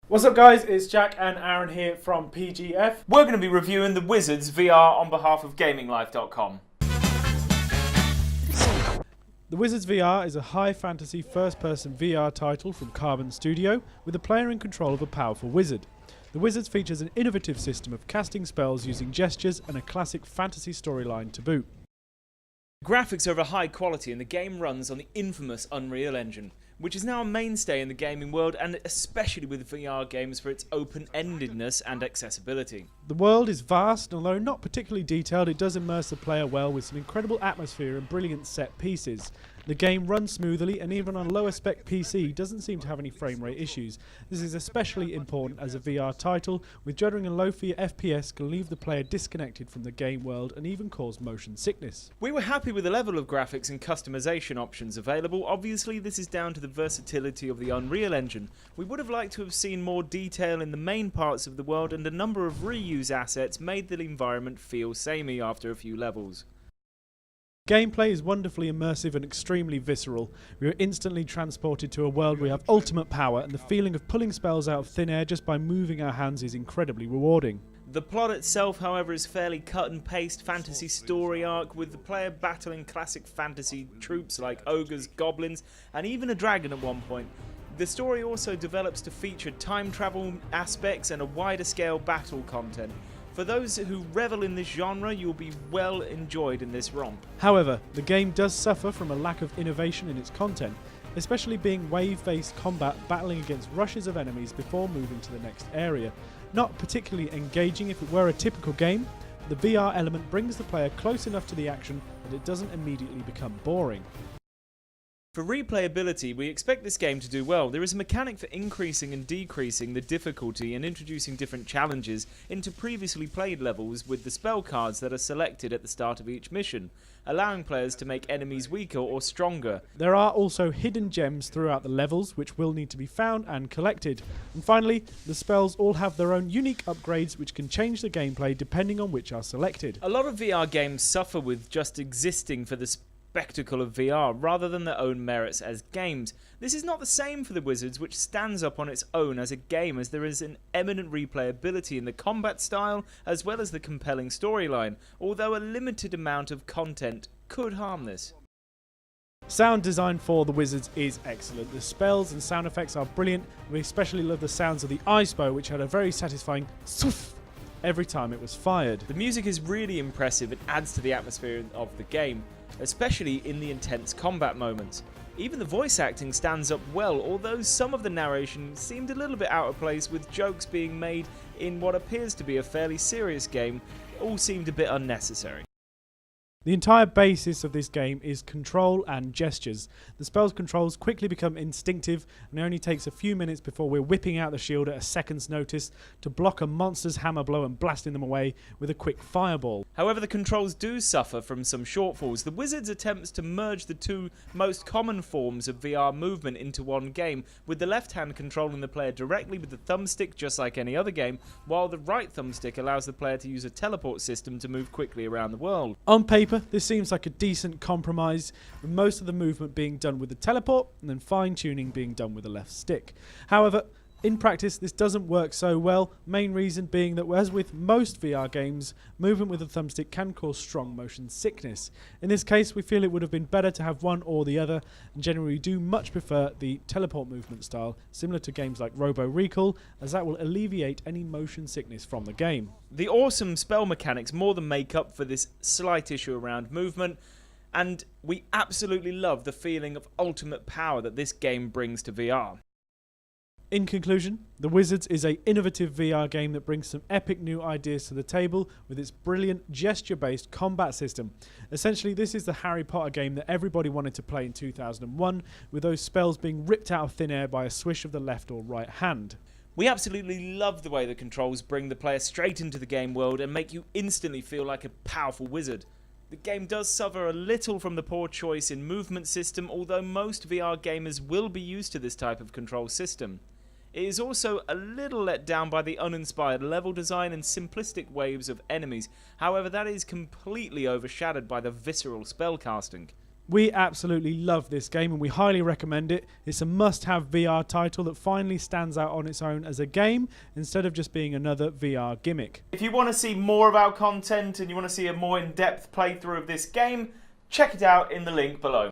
What's up guys, it's Jack and Aaron here from PGF. We're going to be reviewing the Wizards VR on behalf of GamingLife.com. The Wizards VR is a high fantasy first-person VR title from Carbon Studio with the player in control of a powerful wizard. The Wizards features an innovative system of casting spells using gestures and a classic fantasy storyline to boot. Graphics are of a high quality and the game runs on the infamous Unreal Engine, which is now a mainstay in the gaming world and especially with VR games for its open-endedness and accessibility. The world is vast, and although not particularly detailed, it does immerse the player well with some incredible atmosphere and brilliant set pieces. The game runs smoothly, and even on a lower spec PC doesn't seem to have any frame rate issues. This is especially important as a VR title, with juddering and low FPS can leave the player disconnected from the game world and even cause motion sickness. We were happy with the level of graphics and customization options available. Obviously this is down to the versatility of the Unreal Engine. We would have liked to have seen more detail in the main parts of the world, and a number of reuse assets made the environment feel samey after a few levels. Gameplay is wonderfully immersive and extremely visceral. We are instantly transported to a world where we have ultimate power, and the feeling of pulling spells out of thin air just by moving our hands is incredibly rewarding. The plot itself, however, is fairly cut and paste fantasy story arc, with the player battling classic fantasy troops like ogres, goblins, and even a dragon at one point. The story also develops to feature time travel aspects and a wider scale battle content. For those who revel in this genre, you'll be well enjoyed in this romp. However, the game does suffer from a lack of innovation in its content, especially being wave-based combat battling against rushes of enemies before moving to the next area. Not particularly engaging if it were a typical game, the VR element brings the player close enough to the action that it doesn't immediately become boring. For replayability, we expect this game to do well. There is a mechanic for increasing and decreasing the difficulty and introducing different challenges into previously played levels with the spell cards that are selected at the start of each mission, allowing players to make enemies weaker or stronger. There are also hidden gems throughout the levels which will need to be found and collected. And finally, the spells all have their own unique upgrades which can change the gameplay depending on which are selected. A lot of VR games suffer with just existing for the spectacle of VR rather than their own merits as games. This is not the same for the Wizards, which stands up on its own as a game, as there is an eminent replayability in the combat style as well as the compelling storyline, although a limited amount of content could harm this. Sound design for the Wizards is excellent. The spells and sound effects are brilliant. We especially love the sounds of the ice bow, which had a very satisfying "soof" every time it was fired. The music is really impressive and adds to the atmosphere of the game, especially in the intense combat moments. Even the voice acting stands up well, although some of the narration seemed a little bit out of place, with jokes being made in what appears to be a fairly serious game. It all seemed a bit unnecessary. The entire basis of this game is control and gestures. The spell's controls quickly become instinctive, and it only takes a few minutes before we're whipping out the shield at a second's notice to block a monster's hammer blow and blasting them away with a quick fireball. However, the controls do suffer from some shortfalls. The Wizards attempts to merge the two most common forms of VR movement into one game, with the left hand controlling the player directly with the thumbstick just like any other game, while the right thumbstick allows the player to use a teleport system to move quickly around the world. On paper, this seems like a decent compromise, with most of the movement being done with the teleport and then fine-tuning being done with the left stick. However, in practice this doesn't work so well, main reason being that as with most VR games, movement with the thumbstick can cause strong motion sickness. In this case, we feel it would have been better to have one or the other, and generally do much prefer the teleport movement style, similar to games like Robo Recall, as that will alleviate any motion sickness from the game. The awesome spell mechanics more than make up for this slight issue around movement, and we absolutely love the feeling of ultimate power that this game brings to VR. In conclusion, The Wizards is an innovative VR game that brings some epic new ideas to the table with its brilliant gesture-based combat system. Essentially, this is the Harry Potter game that everybody wanted to play in 2001, with those spells being ripped out of thin air by a swish of the left or right hand. We absolutely love the way the controls bring the player straight into the game world and make you instantly feel like a powerful wizard. The game does suffer a little from the poor choice in movement system, although most VR gamers will be used to this type of control system. It is also a little let down by the uninspired level design and simplistic waves of enemies. However, that is completely overshadowed by the visceral spellcasting. We absolutely love this game and we highly recommend it. It's a must-have VR title that finally stands out on its own as a game instead of just being another VR gimmick. If you want to see more of our content and you want to see a more in-depth playthrough of this game, check it out in the link below.